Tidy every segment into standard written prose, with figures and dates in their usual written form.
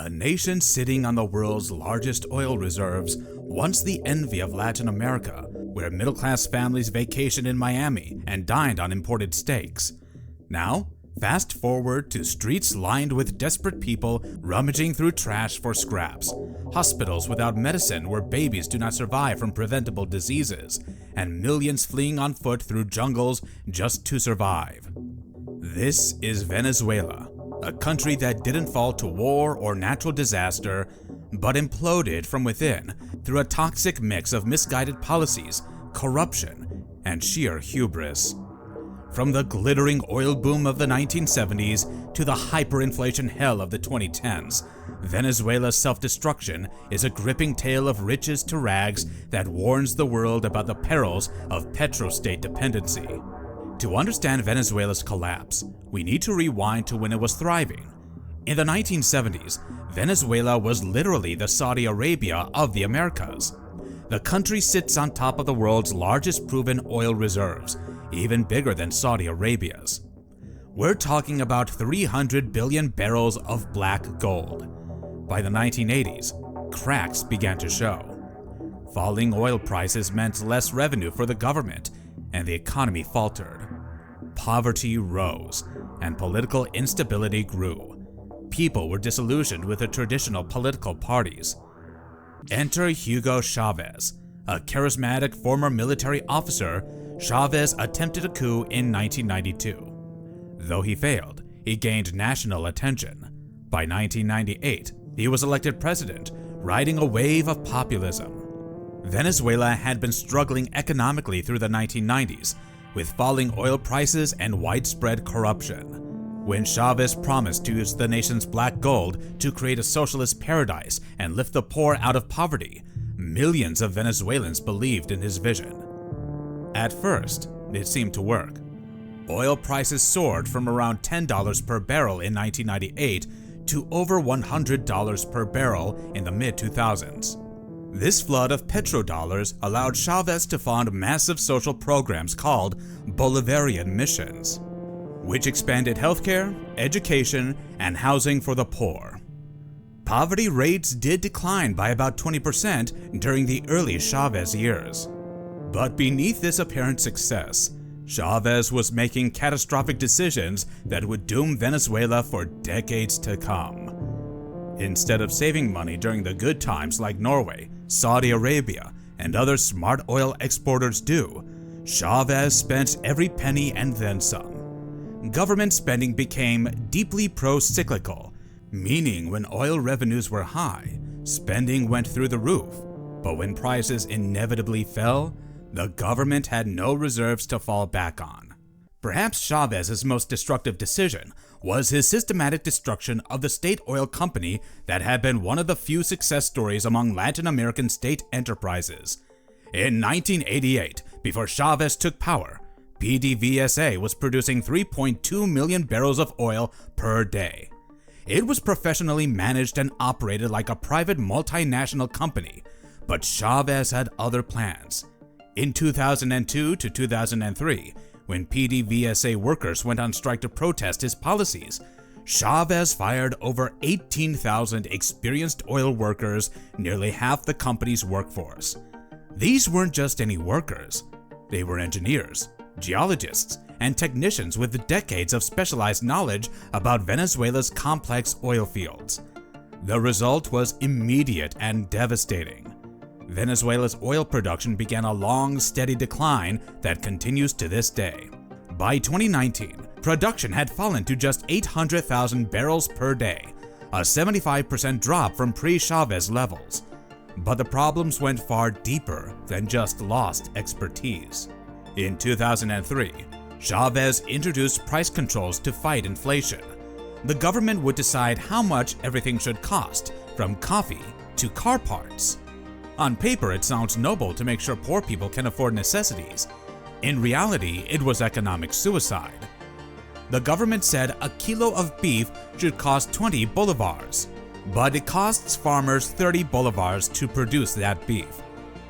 A nation sitting on the world's largest oil reserves, once the envy of Latin America, where middle-class families vacationed in Miami and dined on imported steaks. Now, fast forward to streets lined with desperate people rummaging through trash for scraps, hospitals without medicine where babies do not survive from preventable diseases, and millions fleeing on foot through jungles just to survive. This is Venezuela, a country that didn't fall to war or natural disaster, but imploded from within through a toxic mix of misguided policies, corruption, and sheer hubris. From the glittering oil boom of the 1970s to the hyperinflation hell of the 2010s, Venezuela's self-destruction is a gripping tale of riches to rags that warns the world about the perils of petrostate dependency. To understand Venezuela's collapse, we need to rewind to when it was thriving. In the 1970s, Venezuela was literally the Saudi Arabia of the Americas. The country sits on top of the world's largest proven oil reserves, even bigger than Saudi Arabia's. We're talking about 300 billion barrels of black gold. By the 1980s, cracks began to show. Falling oil prices meant less revenue for the government, and the economy faltered. Poverty rose, and political instability grew. People were disillusioned with the traditional political parties. Enter Hugo Chavez, a charismatic former military officer. Chavez attempted a coup in 1992. Though he failed, he gained national attention. By 1998, he was elected president, riding a wave of populism. Venezuela had been struggling economically through the 1990s, with falling oil prices and widespread corruption. When Chavez promised to use the nation's black gold to create a socialist paradise and lift the poor out of poverty, millions of Venezuelans believed in his vision. At first, it seemed to work. Oil prices soared from around $10 per barrel in 1998 to over $100 per barrel in the mid-2000s. This flood of petrodollars allowed Chavez to fund massive social programs called Bolivarian missions, which expanded healthcare, education, and housing for the poor. Poverty rates did decline by about 20% during the early Chavez years. But beneath this apparent success, Chavez was making catastrophic decisions that would doom Venezuela for decades to come. Instead of saving money during the good times like Norway, Saudi Arabia, and other smart oil exporters do, Chavez spent every penny and then some. Government spending became deeply pro-cyclical, meaning when oil revenues were high, spending went through the roof. But when prices inevitably fell, the government had no reserves to fall back on. Perhaps Chavez's most destructive decision was his systematic destruction of the state oil company that had been one of the few success stories among Latin American state enterprises. In 1988, before Chavez took power, PDVSA was producing 3.2 million barrels of oil per day. It was professionally managed and operated like a private multinational company, but Chavez had other plans. In 2002 to 2003, when PDVSA workers went on strike to protest his policies, Chavez fired over 18,000 experienced oil workers, nearly half the company's workforce. These weren't just any workers. They were engineers, geologists, and technicians with decades of specialized knowledge about Venezuela's complex oil fields. The result was immediate and devastating. Venezuela's oil production began a long, steady decline that continues to this day. By 2019, production had fallen to just 800,000 barrels per day, a 75% drop from pre-Chavez levels. But the problems went far deeper than just lost expertise. In 2003, Chavez introduced price controls to fight inflation. The government would decide how much everything should cost, from coffee to car parts. On paper, it sounds noble to make sure poor people can afford necessities. In reality, it was economic suicide. The government said a kilo of beef should cost 20 bolivars, but it costs farmers 30 bolivars to produce that beef.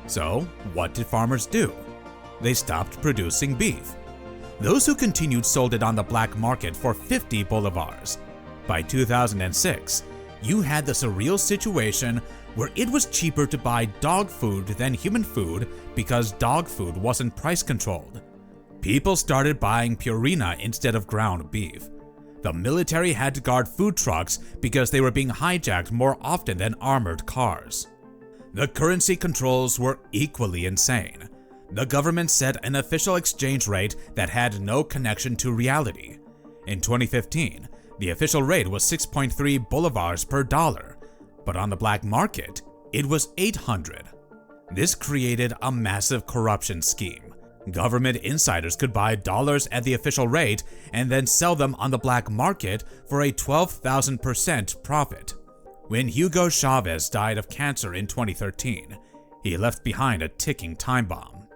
So, what did farmers do? They stopped producing beef. Those who continued sold it on the black market for 50 bolivars. By 2006, you had the surreal situation where it was cheaper to buy dog food than human food because dog food wasn't price controlled. People started buying Purina instead of ground beef. The military had to guard food trucks because they were being hijacked more often than armored cars. The currency controls were equally insane. The government set an official exchange rate that had no connection to reality. In 2015, the official rate was 6.3 bolivars per dollar, but on the black market, it was 800. This created a massive corruption scheme. Government insiders could buy dollars at the official rate and then sell them on the black market for a 12,000% profit. When Hugo Chavez died of cancer in 2013, he left behind a ticking time bomb.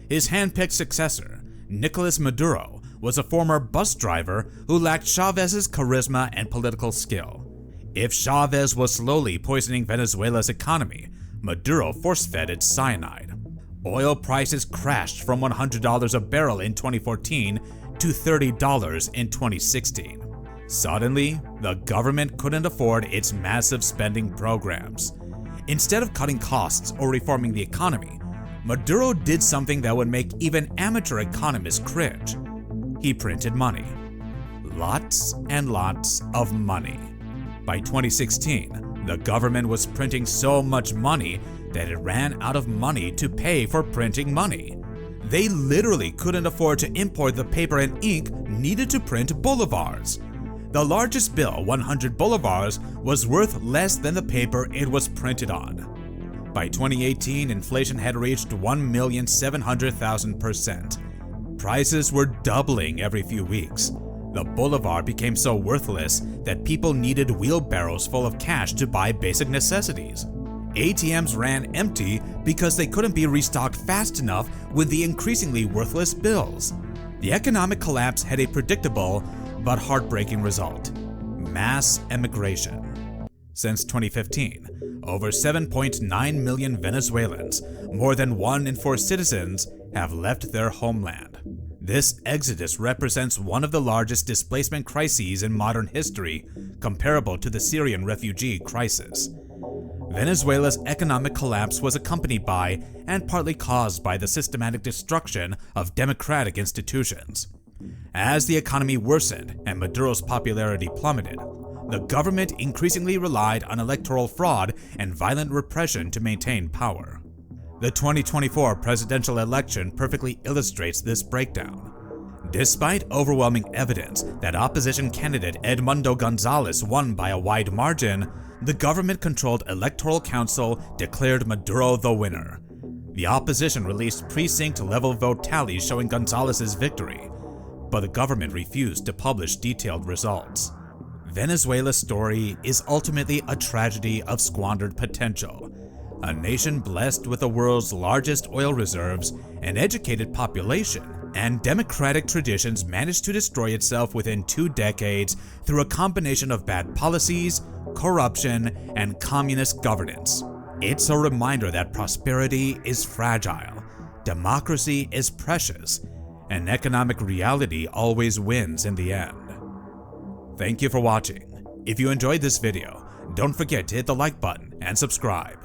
His hand-picked successor, Nicolás Maduro, was a former bus driver who lacked Chavez's charisma and political skill. If Chavez was slowly poisoning Venezuela's economy, Maduro force-fed its cyanide. Oil prices crashed from $100 a barrel in 2014 to $30 in 2016. Suddenly, the government couldn't afford its massive spending programs. Instead of cutting costs or reforming the economy, Maduro did something that would make even amateur economists cringe. He printed money. Lots and lots of money. By 2016, the government was printing so much money that it ran out of money to pay for printing money. They literally couldn't afford to import the paper and ink needed to print bolivars. The largest bill, 100 bolivars, was worth less than the paper it was printed on. By 2018, inflation had reached 1,700,000%. Prices were doubling every few weeks. The bolivar became so worthless that people needed wheelbarrows full of cash to buy basic necessities. ATMs ran empty because they couldn't be restocked fast enough with the increasingly worthless bills. The economic collapse had a predictable but heartbreaking result: mass emigration. Since 2015, over 7.9 million Venezuelans, more than 1 in 4 citizens, have left their homeland. This exodus represents one of the largest displacement crises in modern history, comparable to the Syrian refugee crisis. Venezuela's economic collapse was accompanied by and partly caused by the systematic destruction of democratic institutions. As the economy worsened and Maduro's popularity plummeted, the government increasingly relied on electoral fraud and violent repression to maintain power. The 2024 presidential election perfectly illustrates this breakdown. Despite overwhelming evidence that opposition candidate Edmundo Gonzalez won by a wide margin, the government-controlled Electoral Council declared Maduro the winner. The opposition released precinct-level vote tallies showing Gonzalez's victory, but the government refused to publish detailed results. Venezuela's story is ultimately a tragedy of squandered potential. A nation blessed with the world's largest oil reserves, an educated population, and democratic traditions managed to destroy itself within 2 decades through a combination of bad policies, corruption, and communist governance. It's a reminder that prosperity is fragile, democracy is precious, and economic reality always wins in the end. Thank you for watching. If you enjoyed this video, don't forget to hit the like button and subscribe.